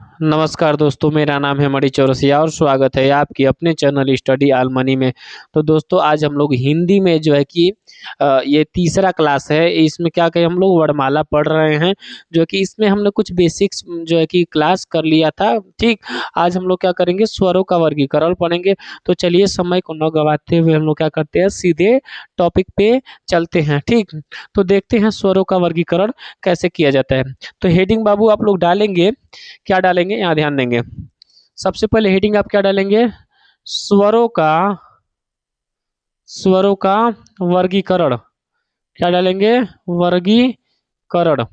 नमस्कार दोस्तों, मेरा नाम है मणि चौरसिया और स्वागत है आपकी अपने चैनल स्टडी ऑल मनी में। तो दोस्तों आज हम लोग हिंदी में जो है कि ये तीसरा क्लास है। इसमें क्या कहें, हम लोग वर्णमाला पढ़ रहे हैं, जो कि इसमें हमने कुछ बेसिक्स जो है कि क्लास कर लिया था। ठीक, आज हम लोग क्या करेंगे, स्वरों का वर्गीकरण पढ़ेंगे। तो चलिए समय को न गवाते हुए हम लोग क्या करते हैं, सीधे टॉपिक पे चलते हैं। ठीक, तो देखते हैं स्वरों का वर्गीकरण कैसे किया जाता है। तो हेडिंग बाबू आप लोग डालेंगे, क्या डालेंगे यहाँ ध्यान देंगे। सबसे पहले हेडिंग आप क्या डालेंगे, स्वरों का स्वरों का वर्गीकरण। क्या डालेंगे, वर्गीकरण।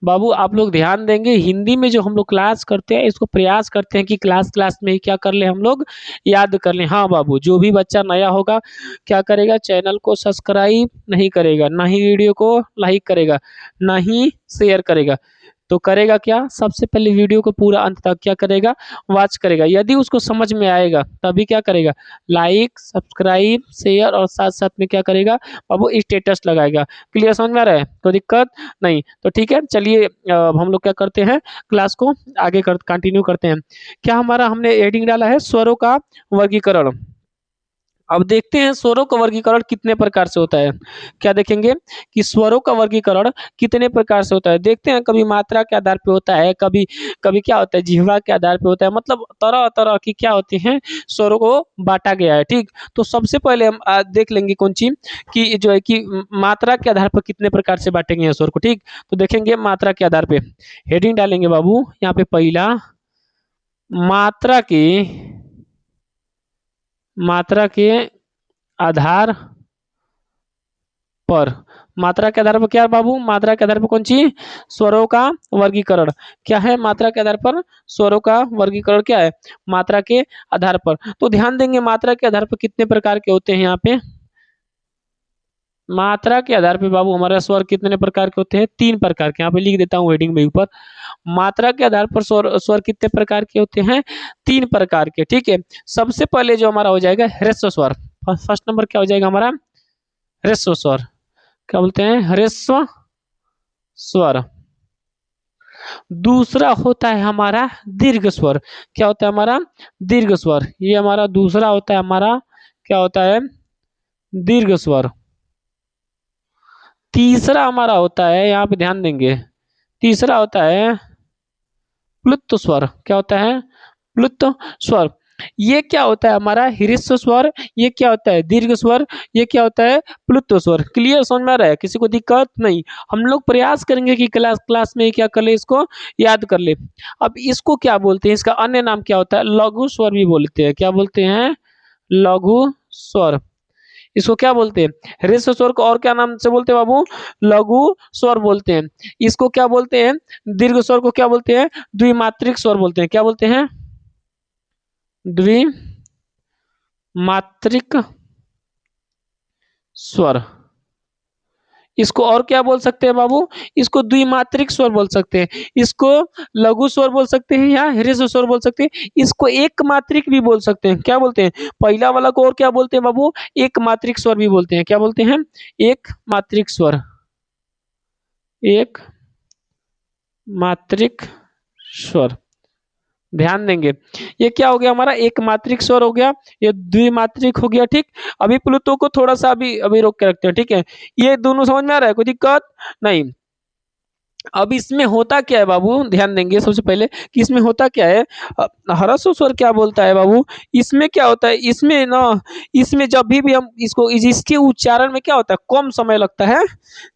बाबू आप लोग ध्यान देंगे, हिंदी में जो हम लोग क्लास करते हैं इसको प्रयास करते हैं कि क्लास क्लास में ही क्या कर ले, हम लोग याद कर लें। हाँ बाबू, जो भी बच्चा नया होगा क्या करेगा, चैनल को सब्सक्राइब नहीं करेगा, ना ही वीडियो को लाइक करेगा, ना ही शेयर करेगा। तो करेगा क्या, सबसे पहले वीडियो को पूरा अंत तक क्या करेगा, वॉच करेगा। यदि उसको समझ में आएगा तभी क्या करेगा, लाइक सब्सक्राइब शेयर और साथ साथ में क्या करेगा बाबू, स्टेटस लगाएगा। क्लियर समझ में आ रहा है, कोई दिक्कत नहीं? तो ठीक है, चलिए अब हम लोग क्या करते हैं, क्लास को आगे कंटिन्यू करते हैं। क्या हमारा हमने हेडिंग डाला है, स्वरों का वर्गीकरण। अब देखते हैं स्वरों का वर्गीकरण कितने प्रकार से होता है। क्या देखेंगे कि स्वरों का वर्गीकरण कितने प्रकार से होता है। देखते हैं, कभी मात्रा के आधार पे होता है, कभी कभी क्या होता है, जिह्वा के आधार पे होता है। मतलब तरह तरह की क्या होती हैं, स्वरों को बांटा गया है। ठीक, तो सबसे पहले हम देख लेंगे कौन सी, कि जो है कि मात्रा के आधार पर कितने प्रकार से बांटेंगे ये स्वर को। ठीक, तो देखेंगे मात्रा के आधार पे हेडिंग डालेंगे बाबू। यहाँ पे पहला, मात्रा की मात्रा के आधार पर। मात्रा के आधार पर क्या है बाबू, मात्रा के आधार पर कौन सी, स्वरों का वर्गीकरण। क्या है, मात्रा के आधार पर स्वरों का वर्गीकरण क्या है, मात्रा के आधार पर। तो ध्यान देंगे मात्रा के आधार पर कितने प्रकार के होते हैं। यहाँ पे मात्रा के आधार पे बाबू हमारे स्वर कितने प्रकार के होते हैं, 3 प्रकार के। यहाँ पे लिख देता हूँ हेडिंग में ऊपर, मात्रा के आधार पर स्वर स्वर कितने प्रकार के होते हैं, 3 प्रकार के। ठीक है, सबसे पहले जो हमारा हो जाएगा ह्रस्व स्वर। फर्स्ट नंबर क्या हो जाएगा हमारा, ह्रस्व स्वर। क्या बोलते हैं, ह्रस्व स्वर। दूसरा होता है हमारा दीर्घ स्वर। क्या होता है हमारा, दीर्घ स्वर। ये हमारा दूसरा होता है हमारा, क्या होता है, दीर्घ स्वर। तीसरा हमारा होता है, यहाँ पे ध्यान देंगे, तीसरा होता है प्लुत स्वर। क्या होता है, प्लुत स्वर। ये क्या होता है हमारा, ह्रस्व स्वर। ये क्या होता है, दीर्घ स्वर। ये क्या होता है, प्लुत स्वर। क्लियर समझ में आ रहा है, किसी को दिक्कत नहीं? हम लोग प्रयास करेंगे कि क्लास क्लास में ही क्या कर ले, इसको याद कर ले। अब इसको क्या बोलते हैं, इसका अन्य नाम क्या होता है, लघु स्वर भी बोलते हैं। क्या बोलते हैं, लघु स्वर। इसको क्या बोलते हैं, ह्रस्व स्वर को और क्या नाम से बोलते हैं बाबू, लघु स्वर बोलते हैं। इसको क्या बोलते हैं, दीर्घ स्वर को क्या बोलते हैं, द्विमात्रिक स्वर बोलते हैं। क्या बोलते हैं, द्विमात्रिक स्वर। इसको और क्या बोल सकते हैं बाबू, इसको द्विमात्रिक स्वर बोल सकते हैं, इसको लघु स्वर बोल सकते हैं या ह्रस्व स्वर बोल सकते हैं। इसको एक मात्रिक भी बोल सकते हैं। क्या बोलते हैं, पहला वाला को और क्या बोलते हैं बाबू, एक मात्रिक स्वर भी बोलते हैं। क्या बोलते हैं, एक मात्रिक स्वर, एक मात्रिक स्वर। ध्यान देंगे, ये क्या हो गया हमारा, एक मात्रिक स्वर हो गया, ये द्विमात्रिक हो गया। ठीक, अभी प्लुतो को थोड़ा सा अभी अभी रोक के रखते हैं। ठीक है, ये दोनों समझ में आ रहा है, कोई दिक्कत नहीं? अब इसमें होता क्या है बाबू, ध्यान देंगे सबसे पहले कि इसमें होता क्या है। ह्रस्व स्वर क्या बोलता है बाबू, इसमें क्या होता है, इसमें ना, इसमें जब भी हम इसको, जिसके उच्चारण में क्या होता है, कम समय लगता है,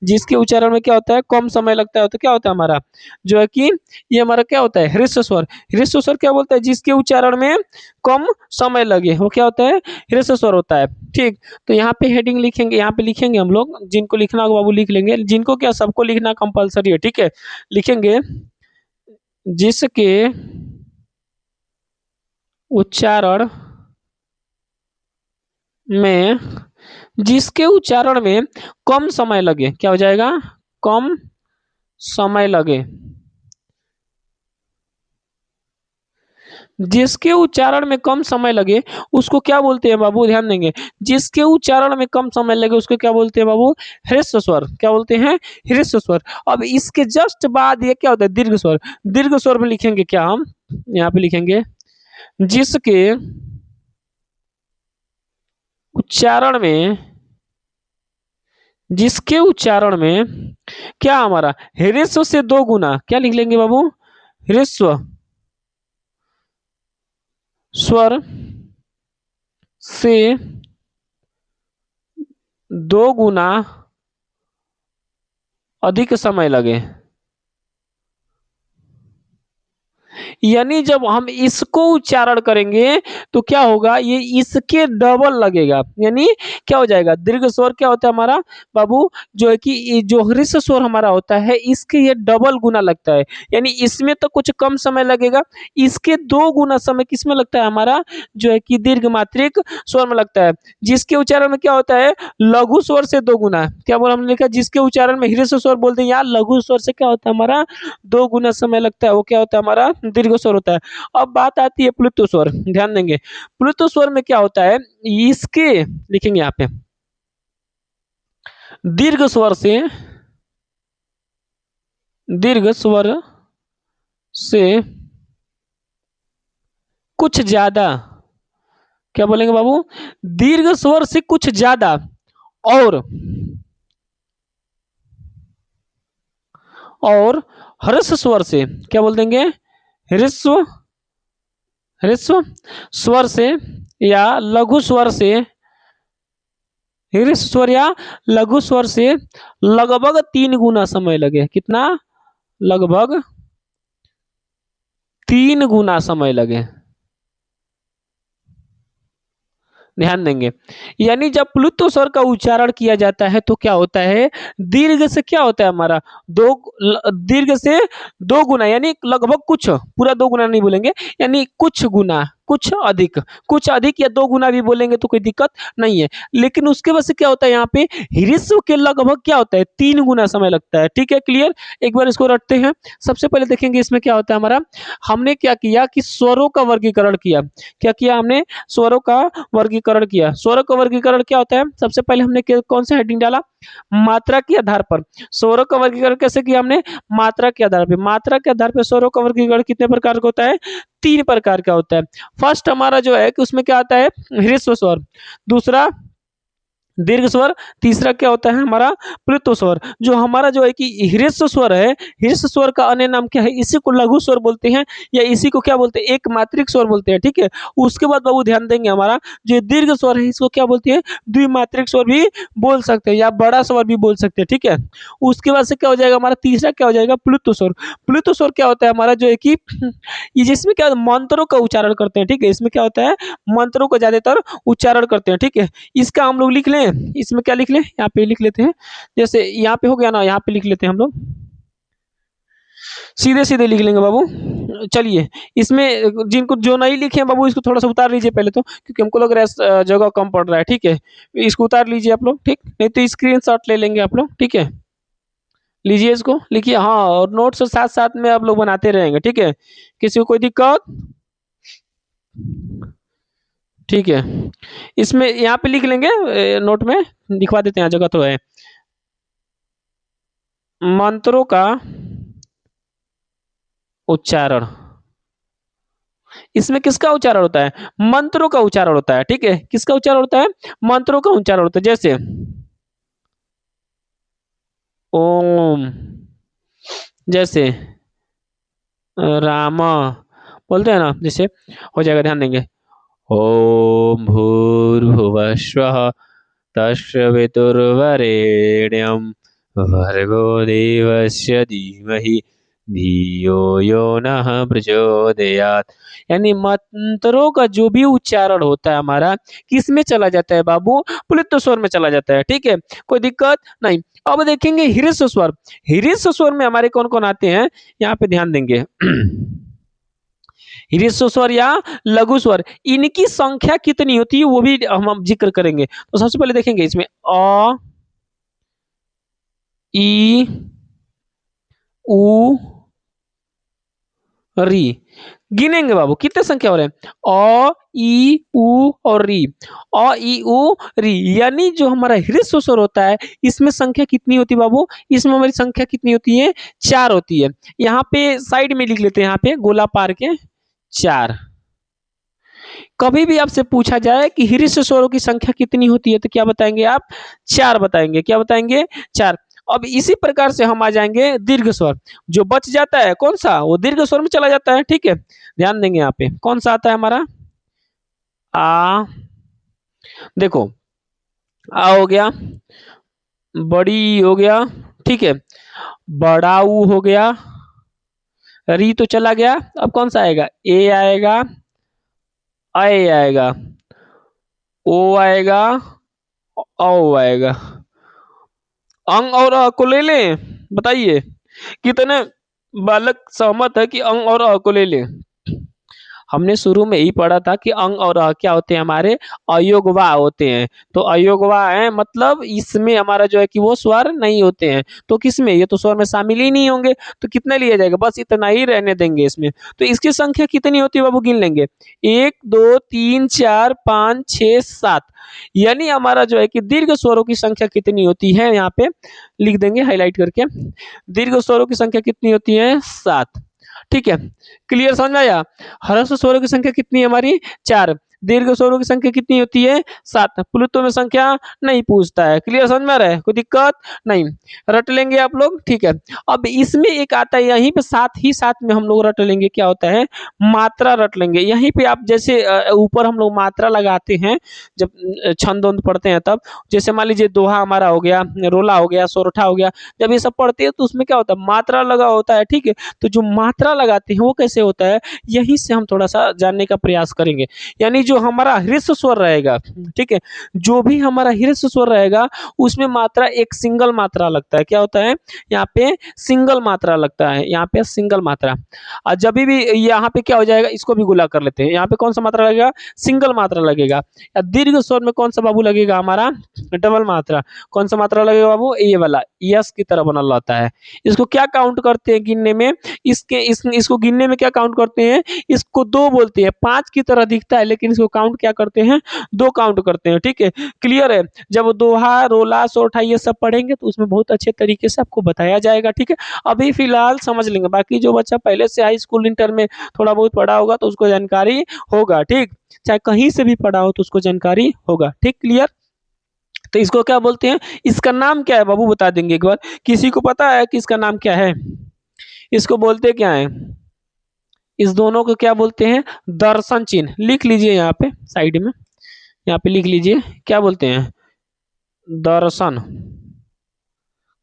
जिसके उच्चारण में क्या होता है, कम समय लगता है, तो क्या होता है हमारा, जो है कि ये हमारा क्या होता है, ह्रस्व स्वर। ह्रस्व स्वर क्या बोलता है, जिसके उच्चारण में कम समय लगे, वो क्या होता है, ह्रस्व स्वर होता है। ठीक, तो यहाँ पे हेडिंग लिखेंगे, यहाँ पे लिखेंगे हम लोग, जिनको लिखना होगा बाबू लिख लेंगे, जिनको क्या सबको लिखना कंपलसरी है। ठीक है, लिखेंगे जिसके उच्चारण में, जिसके उच्चारण में कम समय लगे। क्या हो जाएगा, कम समय लगे, जिसके उच्चारण में कम समय लगे उसको क्या बोलते हैं बाबू, ध्यान देंगे। जिसके उच्चारण में कम समय लगे उसको क्या बोलते हैं बाबू, ह्रस्व स्वर। क्या बोलते हैं, ह्रस्व स्वर। अब इसके जस्ट बाद ये क्या होता है, दीर्घ स्वर। दीर्घ स्वर में लिखेंगे क्या हम, यहाँ पे लिखेंगे जिसके उच्चारण में, जिसके उच्चारण में क्या हमारा ह्रस्व से दो गुना, क्या लिख लेंगे बाबू, ह्रस्व स्वर से दो गुना अधिक समय लगे। यानी जब हम इसको उच्चारण करेंगे तो क्या होगा, ये इसके डबल लगेगा। यानी क्या हो जाएगा, दीर्घ स्वर क्या होता है हमारा बाबू, जो है कि ये जो ह्रस्व स्वर हमारा होता है इसके ये डबल गुना लगता है। यानी इसमें तो कुछ कम समय लगेगा, इसके दो गुना समय किसमें लगता है हमारा, जो है कि दीर्घ मात्रिक स्वर में लगता है। जिसके उच्चारण में क्या होता है, लघु स्वर से दो गुना। क्या बोला हमने, लिखा जिसके उच्चारण में ह्रस्व स्वर बोलते हैं, यहाँ लघु स्वर से क्या होता है हमारा, दो गुना समय लगता है, वो क्या होता है हमारा दीर्घ स्वर होता है। अब बात आती है प्लुत्व स्वर, ध्यान देंगे। प्लुत्व स्वर में क्या होता है, इसके लिखेंगे यहाँ पे दीर्घ स्वर से, दीर्घ स्वर से कुछ ज्यादा, क्या बोलेंगे बाबू, दीर्घ स्वर से कुछ ज्यादा और ह्रस्व स्वर से, क्या बोल देंगे, ह्रस्व, ह्रस्व स्वर से या लघु स्वर से, ह्रस्व स्वर या लघु स्वर से लगभग तीन गुना समय लगे। कितना, लगभग तीन गुना समय लगे। ध्यान देंगे। यानी जब प्लुत्व स्वर का उच्चारण किया जाता है तो क्या होता है, दीर्घ से क्या होता है हमारा, दीर्घ से दो गुना, यानी लगभग कुछ, पूरा दो गुना नहीं बोलेंगे, यानी कुछ गुना, कुछ अधिक, कुछ अधिक या दो गुना भी बोलेंगे तो कोई दिक्कत नहीं है। लेकिन उसके वजह से क्या होता है, यहाँ पे ह्रस्व के लगभग क्या होता है, तीन गुना समय लगता है। ठीक है, क्लियर। एक बार इसको रटते हैं। सबसे पहले देखेंगे इसमें क्या होता है हमारा, हमने क्या किया कि स्वरों का वर्गीकरण किया। क्या किया हमने, स्वरों का वर्गीकरण किया। स्वरों का वर्गीकरण क्या होता है, सबसे पहले हमने कौन सा हेडिंग डाला, मात्रा के आधार पर। स्वरों का वर्गीकरण कैसे किया हमने, मात्रा के आधार पर। मात्रा के आधार पर स्वरों का वर्गीकरण कितने प्रकार का होता है, तीन प्रकार का होता है। फर्स्ट हमारा जो है कि उसमें क्या आता है, ह्रस्व स्वर। दूसरा दीर्घ स्वर। तीसरा क्या होता है हमारा, प्लुत्व स्वर। जो हमारा जो है कि ह्रस्व स्वर है, ह्रस्व स्वर का अन्य नाम क्या है, इसी को लघु स्वर बोलते हैं या इसी को क्या बोलते हैं, एक मात्रिक स्वर बोलते हैं। ठीक है। उसके बाद बाबू ध्यान देंगे, हमारा जो दीर्घ स्वर है इसको क्या बोलते हैं, द्विमात्रिक स्वर भी बोल सकते हैं या बड़ा स्वर भी बोल सकते हैं। ठीक है। उसके बाद से क्या हो जाएगा हमारा, तीसरा क्या हो जाएगा, प्लुत्व स्वर। प्लुत्व स्वर क्या होता है हमारा, जो है कि ये जिसमें क्या मंत्रों का उच्चारण करते हैं। ठीक है। इसमें क्या होता है, मंत्रों का ज्यादातर उच्चारण करते हैं। ठीक है। इसका हम लोग लिख लें, इसमें क्या लिख लें, यहाँ पे लिख लेते हैं। जैसे यहाँ पे हो गया ना, यहाँ पे लिख लेते हैं हम लोग, सीधे सीधे लिख लेंगे बाबू। चलिए, इसमें जिनको जो नहीं लिखे हैं बाबू, इसको थोड़ा सा उतार लीजिए पहले तो, क्योंकि हमको लग रहा है जगह कम पड़ रहा है। ठीक है। इसको उतार लीजिए आप लोग, ठीक, नहीं तो स्क्रीन शॉट ले लेंगे आप लोग। ठीक है, लीजिए इसको, लिखिए। हाँ, और नोट्स साथ साथ में आप लोग बनाते रहेंगे। ठीक है, किसी को कोई दिक्कत, ठीक है। इसमें यहाँ पे लिख लेंगे, नोट में दिखवा देते हैं, जगह तो है। मंत्रों का उच्चारण, इसमें किसका उच्चारण होता है, मंत्रों का उच्चारण होता है। ठीक है, किसका उच्चारण होता है, मंत्रों का उच्चारण होता है। जैसे ओम, जैसे राम बोलते हैं ना, जैसे हो जाएगा, ध्यान देंगे। ओम भूर्भुवः स्वः तस्वितुर्वरेण्यं भर्गो देवस्य धीमहि धियो यो नः प्रचोदयात्। यानी मंत्रों का जो भी उच्चारण होता है हमारा, किस में चला जाता है बाबू, प्लुत्व स्वर में चला जाता है। ठीक है, कोई दिक्कत नहीं। अब देखेंगे ह्रस्व स्वर। ह्रस्व स्वर में हमारे कौन कौन आते हैं, यहाँ पे ध्यान देंगे। ह्रस्व स्वर या लघु स्वर, इनकी संख्या कितनी होती है वो भी हम जिक्र करेंगे। तो सबसे पहले देखेंगे इसमें अ, ई, उ, री। गिनेंगे बाबू कितने संख्या हो रहे हैं, अ ई उ और री, अ ई उ री, यानी जो हमारा ह्रस्व स्वर होता है इसमें संख्या कितनी होती है बाबू, इसमें हमारी संख्या कितनी होती है, 4 होती है। यहाँ पे साइड में लिख लेते हैं, यहाँ पे गोला पार के 4। कभी भी आपसे पूछा जाए कि ह्रस्व स्वरों की संख्या कितनी होती है तो क्या बताएंगे आप, 4 बताएंगे। क्या बताएंगे, 4। अब इसी प्रकार से हम आ जाएंगे दीर्घ स्वर, जो बच जाता है कौन सा, वो दीर्घ स्वर में चला जाता है। ठीक है, ध्यान देंगे यहाँ पे कौन सा आता है हमारा, आ। देखो, आ हो गया, बड़ी हो गया, ठीक है, बड़ाऊ हो गया, री तो चला गया, अब कौन सा आएगा, ए आएगा, आए आएगा, ओ आएगा, औ आएगा। अंग और अ को ले लें, बताइए कितने बालक सहमत है कि अंग और अ को ले लें। हमने शुरू में ही पढ़ा था कि अंग और अ क्या होते हैं, हमारे अयोगवा होते हैं। तो अयोगवा है मतलब इसमें हमारा जो है कि वो स्वर नहीं होते हैं, तो किसमें, ये तो स्वर में शामिल ही नहीं होंगे, तो कितना लिया जाएगा, बस इतना ही रहने देंगे इसमें। तो इसकी संख्या कितनी होती है बाबू, गिन लेंगे, 1 2 3 4 5 6 7, यानी हमारा जो है कि दीर्घ स्वरों की संख्या कितनी होती है, यहाँ पे लिख देंगे हाईलाइट करके, दीर्घ स्वरों की संख्या कितनी होती है, 7। ठीक है, क्लियर समझ में आया। ह्रस्व स्वरों की संख्या कितनी है हमारी, 4। दीर्घ स्वरों की संख्या कितनी होती है, 7। प्लुत्व में संख्या नहीं पूछता है। क्लियर समझ में आ रहा है, कोई दिक्कत नहीं, रट लेंगे आप लोग। ठीक है, अब इसमें एक आता है यहीं पे साथ ही साथ में हम लोग रट लेंगे, क्या होता है, मात्रा रट लेंगे। यहीं पे आप जैसे ऊपर हम लोग मात्रा लगाते हैं जब छंद वंद पढ़ते हैं तब, जैसे मान लीजिए दोहा हमारा हो गया, रोला हो गया, सोरठा हो गया, जब ये सब पढ़ते हैं तो उसमें क्या होता है, मात्रा लगा होता है। ठीक है, तो जो मात्रा लगाते हैं वो कैसे होता है, यहीं से हम थोड़ा-सा जानने का प्रयास करेंगे। यानी जो हमारा ह्रस्व स्वर रहेगा, ठीक है? जो भी हमारा ह्रस्व स्वर रहेगा, उसमें मात्रा एक सिंगल मात्रा लगता है। क्या होता है? यहाँ पे सिंगल मात्रा लगता है, यहाँ पे सिंगल मात्रा। जभी भी यहाँ पे क्या हो जाएगा, इसको भी गुला कर लेते हैं। यहाँ पे कौन-सा मात्रा लगेगा? सिंगल मात्रा लगेगा। दीर्घ स्वर में कौन-सा बाबू लगेगा हमारा? डबल मात्रा। कौन-सा मात्रा लगेगा बाबू? ये वाला, यस की तरह बनल रहता है। इसको क्या काउंट करते हैं गिनने में? इसको गिनने में क्या काउंट करते हैं, इसको 2 बोलते हैं। 5 की तरह दिखता है लेकिन इसको काउंट क्या करते हैं, 2 काउंट करते हैं। ठीक है, क्लियर है। जब दोहा, रोला, सोरठा ये सब पढ़ेंगे तो उसमें बहुत अच्छे तरीके से आपको बताया जाएगा। ठीक है, अभी फिलहाल समझ लेंगे, बाकी जो बच्चा पहले से हाई स्कूल इंटर में थोड़ा बहुत पढ़ा होगा तो उसको जानकारी होगा। ठीक, चाहे कहीं से भी पढ़ा हो तो उसको जानकारी होगा। ठीक, क्लियर। तो इसको क्या बोलते हैं, इसका नाम क्या है बाबू, बता देंगे एक बार, किसी को पता है कि इसका नाम क्या है, इसको बोलते क्या है, इस दोनों को क्या बोलते हैं, दर्शन चिन्ह। लिख लीजिए यहाँ पे साइड में, यहाँ पे लिख लीजिए, क्या बोलते हैं, दर्शन।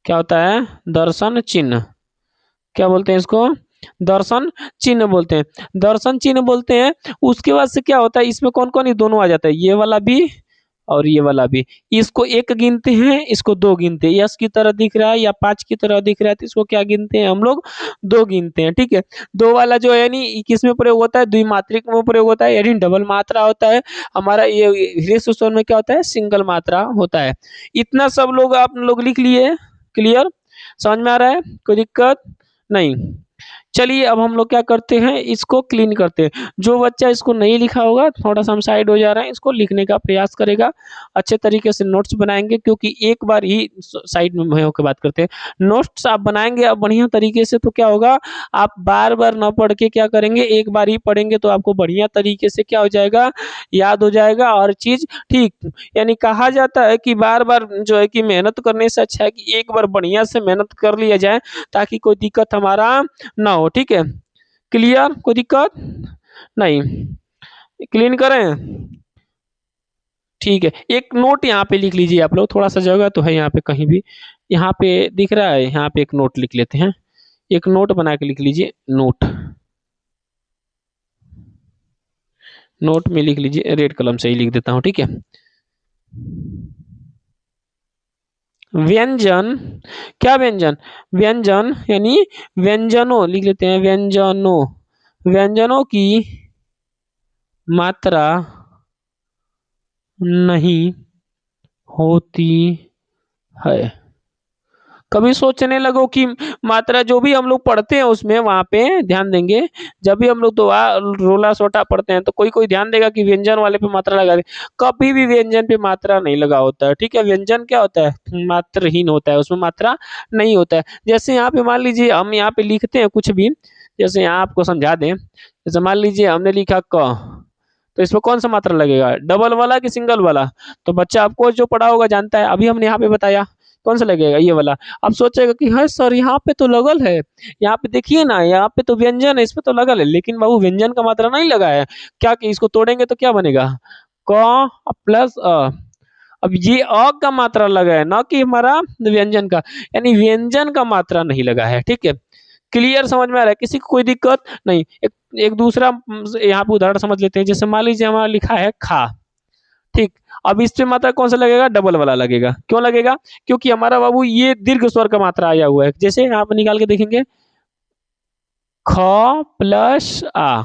क्या होता है, दर्शन चिन्ह। क्या बोलते हैं इसको, दर्शन चिन्ह बोलते हैं, दर्शन चिन्ह बोलते हैं। उसके बाद से क्या होता है, इसमें कौन कौन, ये दोनों आ जाता है, ये वाला भी और ये वाला भी। इसको 1 गिनते हैं, इसको 2 गिनते हैं। यस की तरह दिख रहा है या 5 की तरह दिख रहा है तो इसको क्या गिनते हैं हम लोग, 2 गिनते हैं। ठीक है, 2 वाला जो है यानी किसमें प्रयोग होता है, द्विमात्रिक में प्रयोग होता है, यानी डबल मात्रा होता है। हमारा ये ह्रस्व स्वर में क्या होता है, सिंगल मात्रा होता है। इतना सब लोग आप लोग लिख लिए, क्लियर, समझ में आ रहा है, कोई दिक्कत नहीं। चलिए अब हम लोग क्या करते हैं, इसको क्लीन करते हैं। जो बच्चा इसको नहीं लिखा होगा थोड़ा-सा हम साइड हो जा रहे हैं, इसको लिखने का प्रयास करेगा। अच्छे तरीके से नोट्स बनाएँगे क्योंकि एक बार ही साइड में होके बात करते हैं। नोट्स आप बनाएँगे अब बढ़िया तरीके से तो क्या होगा, आप बार-बार ना पढ़ के क्या करेंगे, एक बार ही पढ़ेंगे तो आपको बढ़िया तरीके से क्या हो जाएगा, याद हो जाएगा और चीज़ ठीक। यानी कहा जाता है कि बार-बार जो है कि मेहनत करने से अच्छा है कि एक बार बढ़िया से मेहनत कर लिया जाए ताकि कोई दिक्कत हमारा ना हो। ठीक है, क्लियर, कोई दिक्कत नहीं, क्लीन करें। ठीक है, एक नोट यहाँ पे लिख लीजिए आप लोग, थोड़ा सा जगह तो है यहाँ पे, कहीं भी यहाँ पे दिख रहा है, यहाँ पे एक नोट लिख लेते हैं। एक नोट बना के लिख लीजिए, नोट, नोट में लिख लीजिए, रेड कलम से ही लिख देता हूँ। ठीक है, व्यंजन। क्या व्यंजन, व्यंजन यानी व्यंजनों लिख लेते हैं, व्यंजनों, व्यंजनों की मात्रा नहीं होती है। कभी सोचने लगो कि मात्रा जो भी हम लोग पढ़ते हैं उसमें वहाँ पे ध्यान देंगे, जब भी हम लोग दोहा रोला सोटा पढ़ते हैं तो कोई-कोई ध्यान देगा कि व्यंजन वाले पे मात्रा लगा दे। कभी भी व्यंजन पे मात्रा नहीं लगा होता है, ठीक है? व्यंजन क्या होता है? मात्रहीन होता है, उसमें मात्रा नहीं होता है। जैसे यहाँ पे मान लीजिए हम यहाँ पे लिखते हैं कुछ भी, जैसे यहाँ आपको समझा दें, जैसे मान लीजिए हमने लिखा क, तो इसमें कौन-सा मात्रा लगेगा? डबल वाला कि सिंगल वाला? तो बच्चा आपको जो पढ़ा होगा जानता है, अभी हमने यहाँ पे बताया, कौन-सा लगेगा? ये वाला। अब सोचेगा कि हाँ सर यहाँ पे तो लगल है, यहाँ पे देखिए ना, यहाँ पे तो व्यंजन है, इसमें तो लगल है, लेकिन बाबू व्यंजन का मात्रा नहीं लगा है। क्या कि इसको तोड़ेंगे तो क्या बनेगा? क प्लस अ। अब ये अ का मात्रा लगा है, ना कि हमारा व्यंजन का, यानी व्यंजन का मात्रा नहीं लगा है, ठीक है? क्लियर समझ में आ रहा है? किसी को कोई दिक्कत नहीं। एक एक दूसरा यहाँ पे उदाहरण समझ लेते हैं, जैसे मान लीजिए हमारा लिखा है खा, ठीक? अब इस पे मात्रा कौन-सा लगेगा? डबल वाला लगेगा। क्यों लगेगा? क्योंकि हमारा बाबू ये दीर्घ स्वर का मात्रा आया हुआ है। जैसे यहाँ पे निकाल के देखेंगे, ख प्लस आ।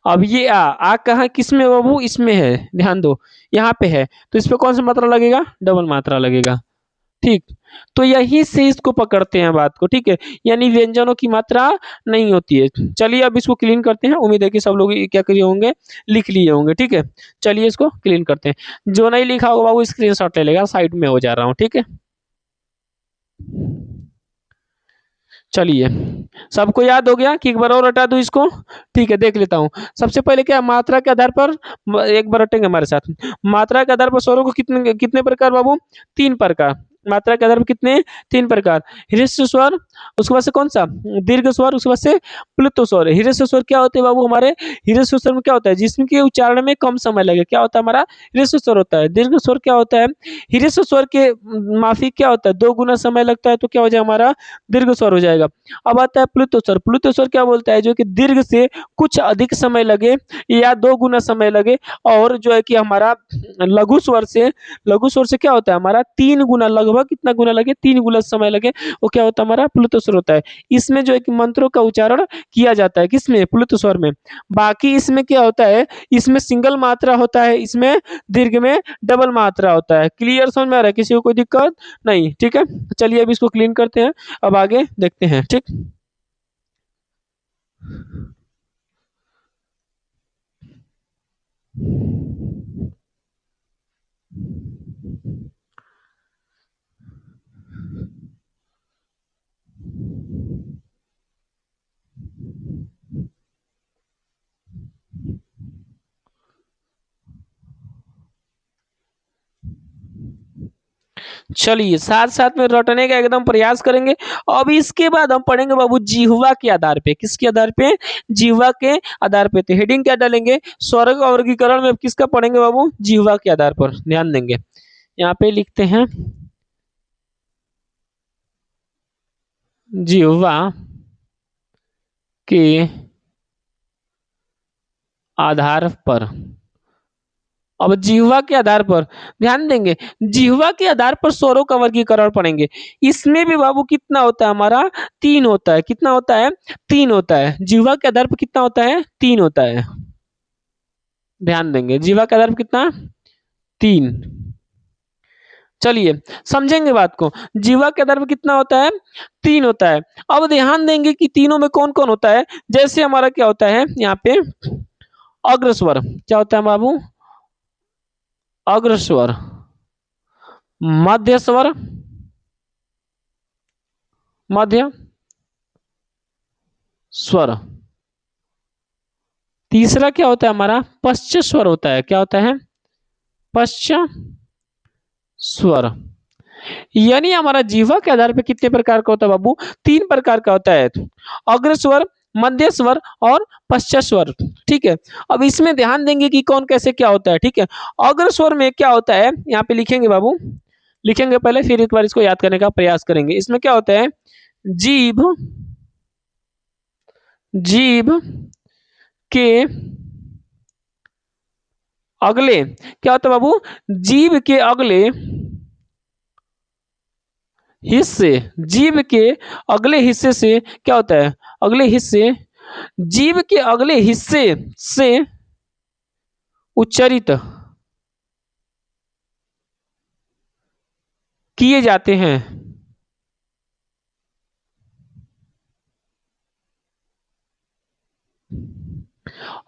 अब ये आ कहाँ किसमें है बाबू? इसमें है, ध्यान दो, यहाँ पे है। तो इस पे कौन-सा मात्रा लगेगा? डबल मात्रा लगेगा। ठीक, तो यहीं से इसको पकड़ते हैं बात को, ठीक है? यानी व्यंजनों की मात्रा नहीं होती है। चलिए अब इसको क्लीन करते हैं, उम्मीद है कि सब लोग ये क्या किए होंगे, लिख लिए होंगे, ठीक है? चलिए इसको क्लीन करते हैं। जो नहीं लिखा होगा वो स्क्रीनशॉट ले लेगा, साइड में हो जा रहा हूँ, ठीक है? चलिए, सबको याद हो गया कि एक बार और रटा दूँ इसको? ठीक है, देख लेता हूँ। सबसे पहले क्या मात्रा के आधार पर एक बार रटेंगे हमारे साथ। मात्रा के आधार पर स्वरों को कितने कितने प्रकार बाबू? 3 प्रकार। मात्रा के आधार पर कितने? 3 प्रकार। ह्रस्व स्वर, उसके बाद से कौन-सा? दीर्घ स्वर, उसके बाद से प्लुत स्वर। ह्रस्व स्वर क्या होते हैं बाबू हमारे? ह्रस्व स्वर में क्या होता है? जिसके उच्चारण में कम समय लगे, क्या होता है हमारा? ह्रस्व स्वर होता है। दीर्घ स्वर क्या होता है? ह्रस्व स्वर के माफिक क्या होता है? 2 गुना समय लगता है तो क्या हो जाएगा हमारा? दीर्घ स्वर हो जाएगा। अब आता है प्लुत स्वर। प्लुत स्वर क्या बोलता है? जो कि दीर्घ से कुछ अधिक समय लगे या 2 गुना समय लगे, और जो है कि हमारा लघु स्वर से क्या होता है हमारा? 3 गुना, लगभग कितना गुना लगे? 3 गुना समय लगे, वो क्या होता है हमारा? प्लुत स्वर होता है। इसमें जो है कि मंत्रों का उच्चारण किया जाता है, किसमें? प्लुत स्वर में। बाकी इसमें क्या होता है? इसमें सिंगल मात्रा होता है, इसमें दीर्घ में डबल मात्रा होता है। क्लियर समझ में आ रहा है? किसी को कोई दिक्कत नहीं, ठीक है? चलिए अब इसको क्लीन करते हैं। अब आगे देखते हैं, ठीक? चलिए, साथ-साथ में रटने का एकदम प्रयास करेंगे। अब इसके बाद हम पढ़ेंगे बाबू जिह्वा के आधार पे। किसके आधार पे? जिह्वा के आधार पे। तो हेडिंग क्या डालेंगे? स्वर का वर्गीकरण में किसका पढ़ेंगे बाबू? जिह्वा के आधार पर, ध्यान देंगे। यहाँ पे लिखते हैं जिह्वा के आधार पर। अब जिह्वा के आधार पर ध्यान देंगे, जिह्वा के आधार पर स्वरों का वर्गीकरण पढ़ेंगे। इसमें भी बाबू कितना होता है हमारा? 3 होता है। कितना होता है? 3 होता है। जिह्वा के आधार पर कितना होता है? 3 होता है। ध्यान देंगे, जिह्वा के आधार पर कितना? 3। चलिए, समझेंगे बात को। जिह्वा के आधार पर कितना होता है? 3 होता है। अब ध्यान देंगे कि तीनों में कौन-कौन होता है? जैसे हमारा क्या होता है यहाँ पे अग्रस्वर। क्या होता है बाबू? अग्रस्वर, मध्य स्वर, मध्य स्वर। तीसरा क्या होता है हमारा? पश्च स्वर होता है। क्या होता है? पश्च स्वर। यानी हमारा जिह्वा के आधार पे कितने प्रकार का होता है बाबू? 3 प्रकार का होता है। अग्र स्वर, मध्य स्वर और पश्च स्वर, ठीक है? अब इसमें ध्यान देंगे कि कौन कैसे क्या होता है, ठीक है? अग्र स्वर में क्या होता है? यहाँ पे लिखेंगे बाबू, लिखेंगे पहले फिर एक बार इसको याद करने का प्रयास करेंगे। इसमें क्या होता है? जीभ, जीभ के अगले क्या होता है बाबू? जीभ के अगले हिस्से, जीभ के अगले हिस्से से क्या होता है? अगले हिस्से, जीभ के अगले हिस्से से उच्चारित किए जाते हैं।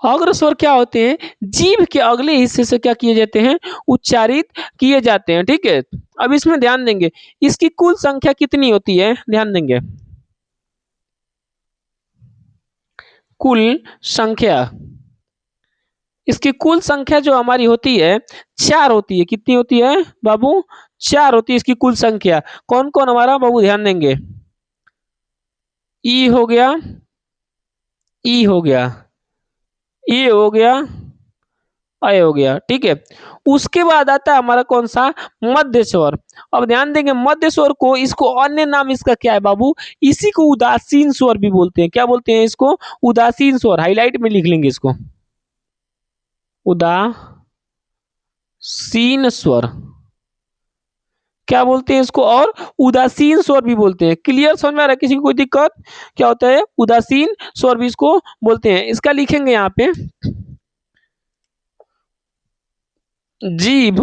अग्र स्वर क्या होते हैं, जीभ के अगले हिस्से से क्या किए जाते हैं, उच्चारित किए जाते हैं, ठीक है। अब इसमें ध्यान देंगे, इसकी कुल संख्या कितनी होती है, ध्यान देंगे। कुल संख्या, इसकी कुल संख्या जो हमारी होती है 4 होती है। कितनी होती है बाबू, 4 होती है इसकी कुल संख्या। कौन कौन हमारा बाबू, ध्यान देंगे, ई हो गया, ई हो गया, ए हो गया, अय हो गया, ठीक है। उसके बाद आता है हमारा कौन सा, मध्य स्वर। अब ध्यान देंगे मध्य स्वर को, इसको अन्य नाम इसका क्या है बाबू, इसी को उदासीन स्वर भी बोलते हैं। क्या बोलते हैं इसको, उदासीन स्वर। हाईलाइट में लिख लेंगे इसको, उदासीन स्वर क्या बोलते हैं इसको, और उदासीन स्वर भी बोलते हैं। क्लियर समझ में आ रहा है, किसी को कोई दिक्कत, क्या होता है, उदासीन स्वर भी इसको बोलते हैं। इसका लिखेंगे यहाँ पे, जीभ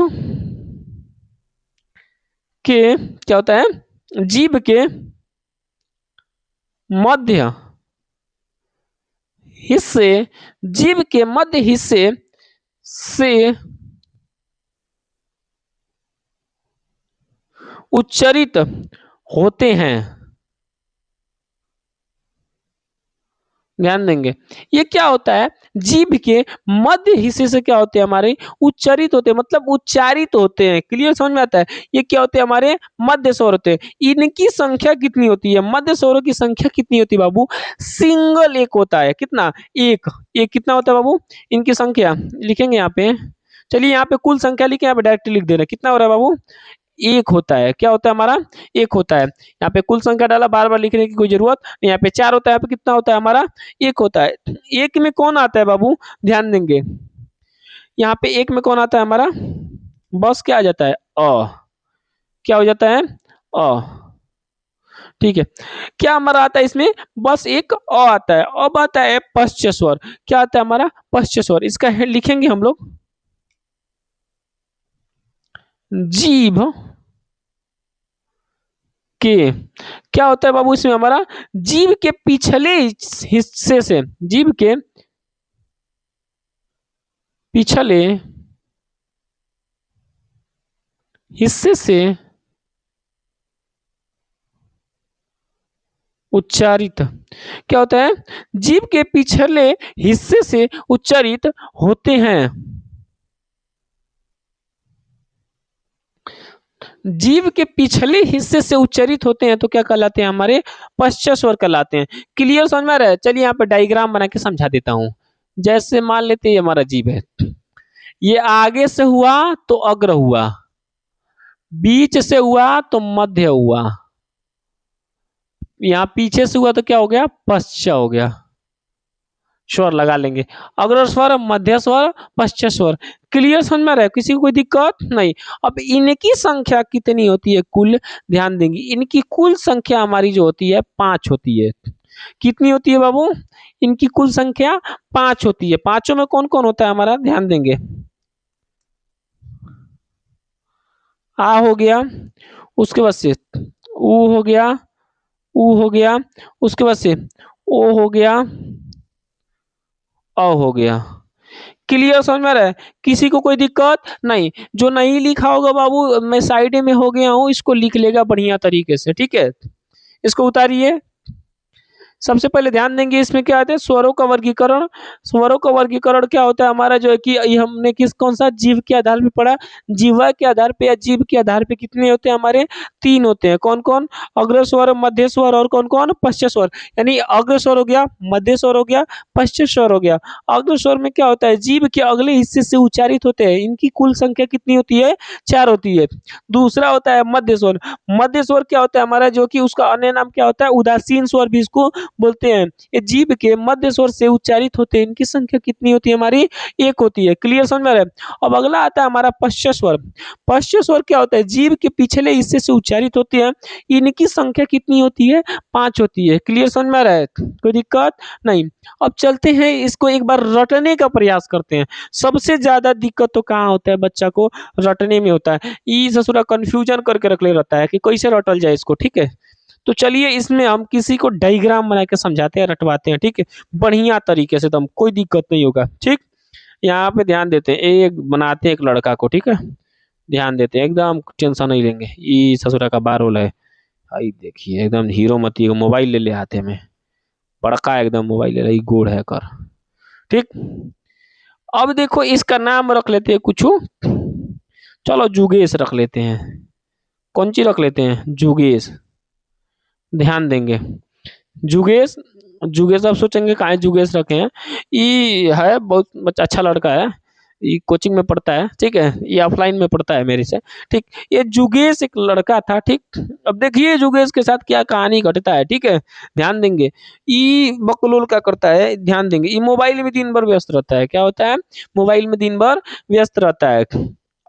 के क्या होता है, जीभ के मध्य हिस्से, जीभ के मध्य हिस्से से उच्चरित होते हैं। ध्यान देंगे, ये क्या होता है, जीभ के मध्य हिस्से से क्या होते हैं हमारे, उच्चरित होते हैं, मतलब उच्चारित होते हैं। क्लियर समझ में आता है, ये क्या होते हैं हमारे, मध्य स्वर होते हैं। इनकी संख्या कितनी होती है, मध्य स्वरों की संख्या कितनी होती है बाबू, सिंगल एक होता है। कितना, एक। एक कितना होता है बाबू, इनकी संख्या लिखेंगे यहाँ पे। चलिए यहाँ पे कुल संख्या लिखे, यहाँ पे डायरेक्ट लिख दे रहे हैं। कितना हो रहा है बाबू, एक होता है। क्या होता है हमारा, एक होता है। यहाँ पे कुल संख्या डाला, बार बार लिखने की कोई जरूरत नहीं। यहाँ पे 4 होता है, यहाँ पे कितना होता है हमारा, एक होता है। एक में कौन आता है बाबू, ध्यान देंगे, यहाँ पे एक में कौन आता है हमारा, बस क्या आ जाता है, अ। क्या हो जाता है, अ, ठीक है। क्या हमारा आता है इसमें, बस एक अ आता है। अब आता है पश्च स्वर। क्या आता है हमारा, पश्च स्वर। इसका लिखेंगे हम लोग, जीभ के क्या होता है बाबू, इसमें हमारा जीभ के पिछले हिस्से से, जीभ के पिछले हिस्से से उच्चारित, क्या होता है, जीभ के पिछले हिस्से से उच्चारित होते हैं। जीभ के पिछले हिस्से से उच्चारित होते हैं तो क्या कहलाते हैं हमारे, पश्च स्वर कहलाते हैं। क्लियर समझ में आ रहा है, चलिए यहाँ पे डायग्राम बना के समझा देता हूं। जैसे मान लेते हैं ये हमारा जीभ है, ये आगे से हुआ तो अग्र हुआ, बीच से हुआ तो मध्य हुआ, यहाँ पीछे से हुआ तो क्या हो गया, पश्च हो गया। स्वर लगा लेंगे, अग्र स्वर, मध्य स्वर, पश्च स्वर। क्लियर समझ में आ रहा है, किसी को कोई दिक्कत नहीं। अब इनकी संख्या कितनी होती है कुल, ध्यान देंगे, इनकी कुल संख्या हमारी जो होती है 5 होती है। कितनी होती है बाबू, इनकी कुल संख्या 5 होती है। पांचों में कौन कौन होता है हमारा, ध्यान देंगे, आ हो गया, उसके बाद से ऊ हो गया, ऊ हो गया, उसके बाद से ओ हो गया, अ हो गया। क्लियर समझ में आ रहा है, किसी को कोई दिक्कत नहीं। जो नहीं लिखा होगा बाबू, मैं साइड में हो गया हूँ, इसको लिख लेगा बढ़िया तरीके से, ठीक है। इसको उतारिए। सबसे पहले ध्यान देंगे इसमें क्या आता है, स्वरों का वर्गीकरण। स्वरों का वर्गीकरण क्या होता है हमारा, जो है कि ये हमने किस कौन सा जीव के आधार पे पढ़ा, जीवा के आधार पे या जीव के आधार पे कितने होते हैं हमारे, 3 होते हैं। कौन कौन, अग्र स्वर, मध्य स्वर और कौन कौन, पश्च स्वर। यानी अग्र स्वर हो गया, मध्य स्वर हो गया, पश्च स्वर हो गया। अग्र स्वर में क्या होता है, जीव के अगले हिस्से से उच्चारित होते हैं। इनकी कुल संख्या कितनी होती है, 4 होती है। दूसरा होता है मध्य स्वर। मध्य स्वर क्या होता है हमारा, जो कि उसका अन्य नाम क्या होता है, उदासीन स्वर भी इसको बोलते हैं। ये जीभ के मध्य स्वर से उच्चारित होते हैं। इनकी संख्या कितनी होती है हमारी, 1 होती है। क्लियर समझ में आ रहा है। अब अगला आता है हमारा पश्च स्वर। पश्च स्वर क्या होता है, जीभ के पिछले हिस्से से उच्चारित होते हैं। इनकी संख्या कितनी होती है, 5 होती है। क्लियर समझ में आ रहा है, कोई दिक्कत नहीं। अब चलते हैं, इसको एक बार रटने का प्रयास करते हैं। सबसे ज्यादा दिक्कत तो कहाँ होता है बच्चा को, रटने में होता है। ई ससुरा कंफ्यूजन करके रख ले रहता है कि कैसे रटल जाए इसको, ठीक है। तो चलिए इसमें हम किसी को डायग्राम बना के समझाते हैं, रटवाते हैं, ठीक है? बढ़िया तरीके से, एकदम कोई दिक्कत नहीं होगा, ठीक? यहाँ पे ध्यान देते हैं, एक बनाते हैं एक लड़का को, ठीक है? ध्यान देते हैं, एकदम टेंशन नहीं लेंगे। ई ससुरा का बारोल है। भाई देखिए एकदम हीरो मती एगो मोबाइल ले ले हाथे में, बड़का एकदम मोबाइल ले ले, ई गोड़ है कर, ठीक? अब देखो इसका नाम रख लेते हैं कुछ, चलो जुगेश रख लेते हैं। कौन सी रख लेते हैं? जुगेश। ध्यान देंगे, जुगेश। जुगेश आप सोचेंगे काहे जुगेश रखे हैं? ये है बहुत अच्छा लड़का है, ये कोचिंग में पढ़ता है, ठीक है? ये ऑफलाइन में पढ़ता है मेरे से, ठीक? ये जुगेश एक लड़का था, ठीक? अब देखिए जुगेश के साथ क्या कहानी घटता है, ठीक है? ध्यान देंगे। ये बकलोल क्या करता है, ध्यान देंगे, ये मोबाइल में दिन भर व्यस्त रहता है। क्या होता है? मोबाइल में दिन भर व्यस्त रहता है।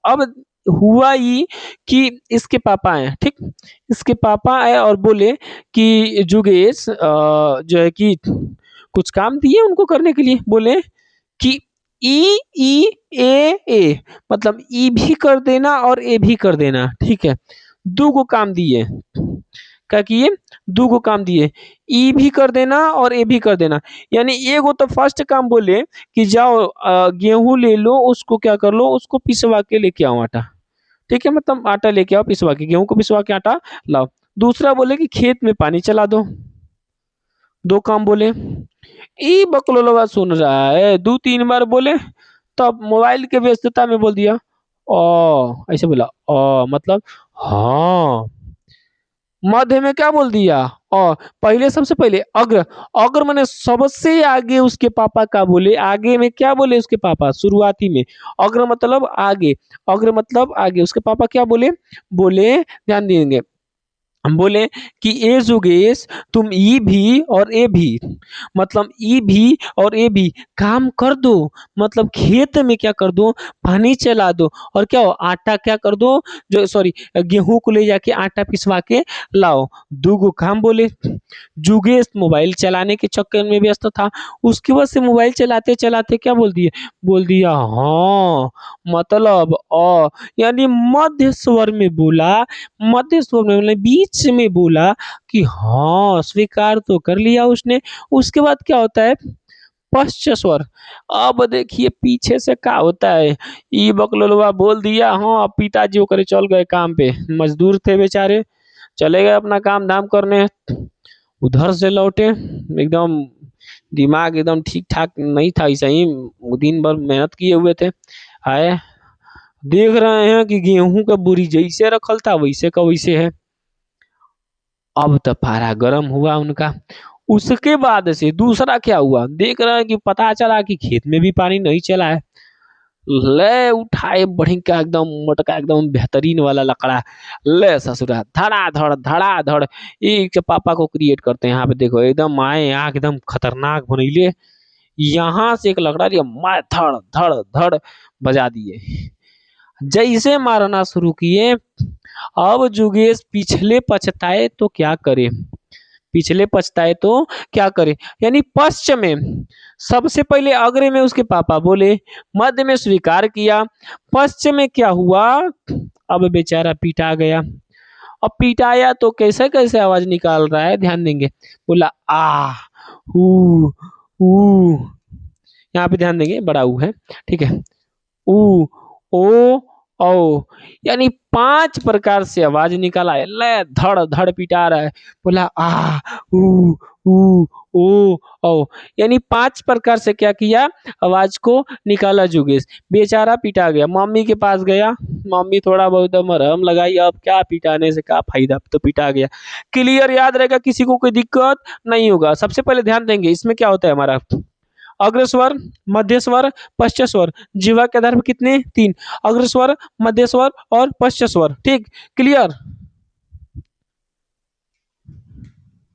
अब हुआ ये कि इसके पापा आए, ठीक? इसके पापा आए और बोले कि जुगेश जो है कि कुछ काम दिए उनको करने के लिए, बोले कि ई ई ए मतलब ई भी कर देना और ए भी कर देना, ठीक है? दो गो काम दिए। क्या किए? दो गो काम दिए, ई भी कर देना और ए भी कर देना। यानी एगो तो फर्स्ट काम बोले कि जाओ गेहूं ले लो, उसको क्या कर लो, उसको पिसवा के लेके आओ आटा, ठीक है? मतलब आटा लेके आओ पिसवा के, गेहूं को पिसवा के आटा लाओ। दूसरा बोले कि खेत में पानी चला दो। दो काम बोले। ई बकलोलवा सुन रहा है, दो तीन बार बोले, तब मोबाइल के व्यस्तता में बोल दिया ऐसे बोला मतलब हाँ। मध्य में क्या बोल दिया? पहले सबसे पहले अग्र। अग्र माने सबसे आगे उसके पापा का बोले, आगे में क्या बोले उसके पापा शुरुआती में? अग्र मतलब आगे, अग्र मतलब आगे। उसके पापा क्या बोले? बोले, ध्यान देंगे, हम बोले कि ए जुगेश तुम ई भी और ए भी, मतलब ई भी और ए भी काम कर दो, मतलब खेत में क्या कर दो, पानी चला दो, और क्या हो, आटा क्या कर दो, जो सॉरी गेहूं को ले जाके आटा पिसवा के लाओ। दो गो काम बोले। जुगेश मोबाइल चलाने के चक्कर में व्यस्त था, उसकी वजह से मोबाइल चलाते चलाते क्या बोल दिए? बोल दिया हाँ, मतलब यानी मध्य स्वर में बोला, मध्य स्वर में मतलब बीच में बोला कि हाँ, स्वीकार तो कर लिया उसने। उसके बाद क्या होता है? पश्च स्वर। अब देखिए पीछे से क्या होता है, ई बकलोलवा बोल दिया हाँ, अब पिताजी ओकरे चल गए काम पे, मजदूर थे बेचारे, चले गए अपना काम धाम करने। उधर से लौटे एकदम दिमाग एकदम ठीक ठाक नहीं था, ऐसा ही दिन भर मेहनत किए हुए थे। आए, देख रहे हैं कि गेहूं का बोरी जैसे रखल था वैसे का वैसे है। अब तो पारा गर्म हुआ उनका। उसके बाद से दूसरा क्या हुआ, देख रहे हैं कि पता चला कि खेत में भी पानी नहीं चला है। ले उठाए बढ़ी का एकदम मोटका एकदम बेहतरीन वाला लकड़ा, ले ससुरा धड़ा धड़ एक के पापा को क्रिएट करते हैं। यहाँ पे देखो एकदम आए आँख एकदम खतरनाक बनैले, यहाँ से एक लकड़ा लिया, मार धड़ धड़ धड़ बजा दिए। जैसे मारना शुरू किए, अब जुगेश पिछले पछताए तो क्या करे, पिछले पछताए तो क्या करे, यानी पश्चिम में सबसे पहले अग्र में उसके पापा बोले, मध्य में स्वीकार किया, पश्चिम में क्या हुआ, अब बेचारा पीटा गया। अब पिटाया तो कैसे कैसे आवाज निकाल रहा है, ध्यान देंगे, बोला आ ऊ ऊ, यहाँ पे ध्यान देंगे बड़ा ऊ है, ठीक है? ऊ ओ औ, यानी 5 प्रकार से आवाज निकाला है। ले धड़ धड़ पिटा रहा है, बोला आ ऊ ऊ ओ औ, यानी 5 प्रकार से क्या किया, आवाज को निकाला जुगेश। बेचारा पिटा गया, मम्मी के पास गया, मम्मी थोड़ा बहुत मरहम लगाई, अब क्या पिटाने से क्या फायदा, तो पिटा गया। क्लियर याद रहेगा, किसी को कोई दिक्कत नहीं होगा। सबसे पहले ध्यान देंगे इसमें क्या होता है हमारा, अग्रस्वर, मध्य स्वर, पश्च स्वर। जीवा के आधार पर कितने? 3, अग्रस्वर, मध्य स्वर और पश्च स्वर, ठीक? क्लियर?